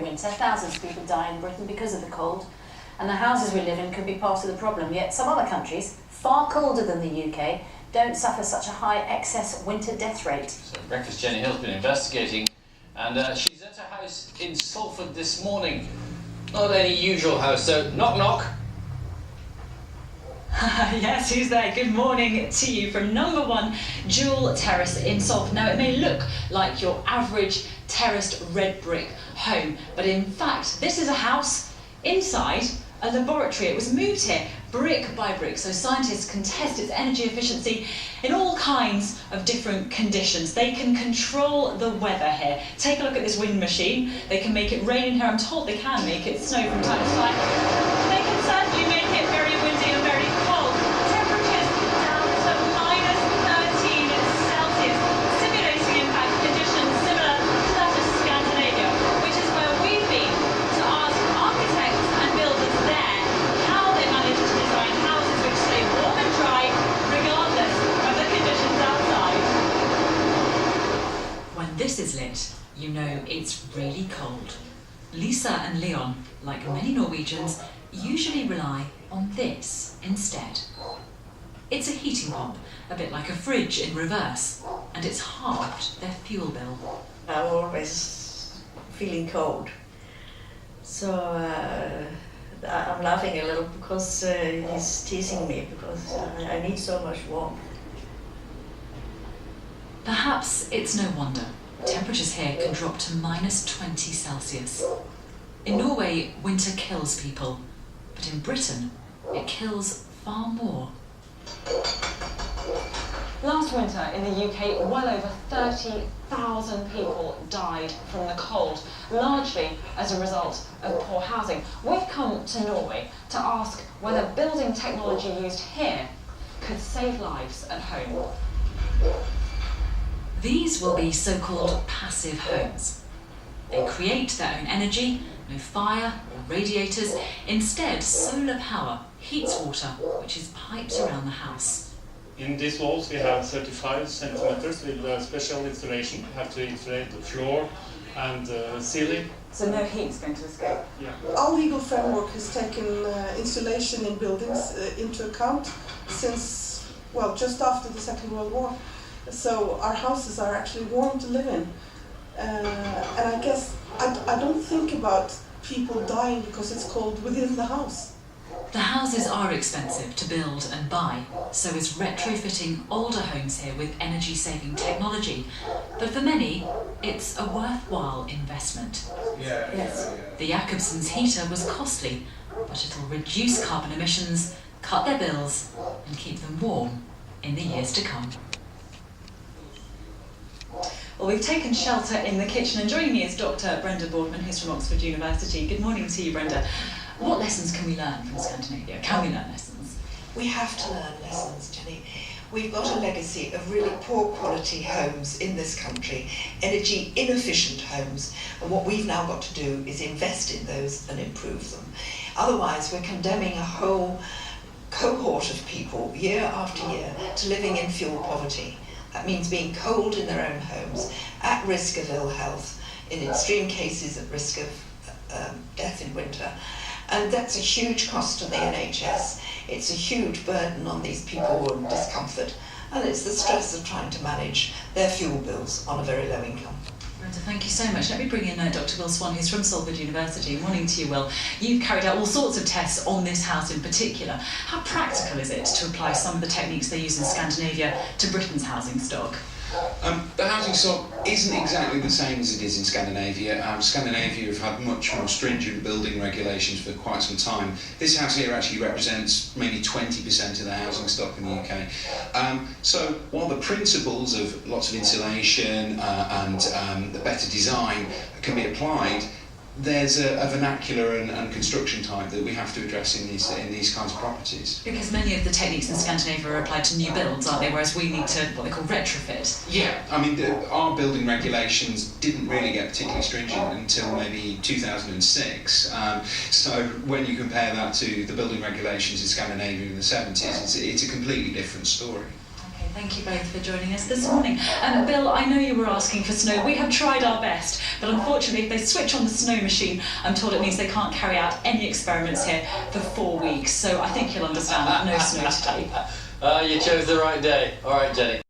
winter, thousands of people die in Britain because of the cold, and the houses we live in could be part of the problem. Yet some other countries, far colder than the UK, don't suffer such a high excess winter death rate. So Breakfast Jenny Hill's been investigating, and she's at a house in Salford this morning. Not any usual house, so knock knock. Yes, who's there? Good morning to you from number 1 Jewel Terrace in Salford. Now, it may look like your average terraced red brick home, but in fact, this is a house inside a laboratory. It was moved here brick by brick, so scientists can test its energy efficiency in all kinds of different conditions. They can control the weather here. Take a look at this wind machine. They can make it rain in here. I'm told they can make it snow from time to time. They can certainly make it very windy and very cold. Temperatures down to -13 Celsius, simulating in fact conditions similar to that of Scandinavia, which is where we've been to ask architects and builders there how they manage to design houses which stay warm and dry regardless of the conditions outside. When this is lit, you know it's really cold. Lisa and Leon, like many Norwegians, usually rely on this instead. It's a heating pump, a bit like a fridge in reverse, and it's halved their fuel bill. I'm always feeling cold, so I'm laughing a little because he's teasing me because I need so much warmth. Perhaps it's no wonder. Temperatures here can drop to -20 Celsius. In Norway, winter kills people, but in Britain, it kills far more. Last winter in the UK, well over 30,000 people died from the cold, largely as a result of poor housing. We've come to Norway to ask whether building technology used here could save lives at home. These will be so-called passive homes. They create their own energy, no fire or radiators. Instead, solar power heats water, which is piped around the house. In these walls we have 35 centimeters with a special insulation. We have to insulate the floor and ceiling. So no heat is going to escape? Yeah. Our legal framework has taken insulation in buildings into account since, well, just after the Second World War. So our houses are actually warm to live in. And I guess I don't think about people dying because it's cold within the house. The houses are expensive to build and buy, so is retrofitting older homes here with energy-saving technology. But for many, it's a worthwhile investment. Yes. The Jacobson's heater was costly, but it'll reduce carbon emissions, cut their bills, and keep them warm in the years to come. Well, we've taken shelter in the kitchen, and joining me is Dr. Brenda Boardman, who's from Oxford University. Good morning to you, Brenda. What lessons can we learn from Scandinavia? Can we learn lessons? We have to learn lessons, Jenny. We've got a legacy of really poor quality homes in this country, energy inefficient homes, and what we've now got to do is invest in those and improve them. Otherwise, we're condemning a whole cohort of people year after year to living in fuel poverty. That means being cold in their own homes, at risk of ill health, in extreme cases at risk of death in winter. And that's a huge cost to the NHS. It's a huge burden on these people and discomfort. And it's the stress of trying to manage their fuel bills on a very low income. Brenda, thank you so much. Let me bring in Dr. Will Swan, who's from Salford University. Morning to you, Will. You've carried out all sorts of tests on this house in particular. How practical is it to apply some of the techniques they use in Scandinavia to Britain's housing stock? The housing stock isn't exactly the same as it is in Scandinavia. Scandinavia have had much more stringent building regulations for quite some time. This house here actually represents maybe 20% of the housing stock in the UK. So while the principles of lots of insulation and the better design can be applied, there's a vernacular and construction type that we have to address in these kinds of properties. Because many of the techniques in Scandinavia are applied to new builds, aren't they? Whereas we need to, what they call retrofit. Yeah, I mean, our building regulations didn't really get particularly stringent until maybe 2006. So when you compare that to the building regulations in Scandinavia in the 70s, it's a completely different story. Okay, Thank you both for joining us this morning. Bill, I know you were asking for snow. We have tried our best, but unfortunately if they switch on the snow machine, I'm told it means they can't carry out any experiments here for 4 weeks. So I think you'll understand that no snow today. You chose the right day. All right, Jenny.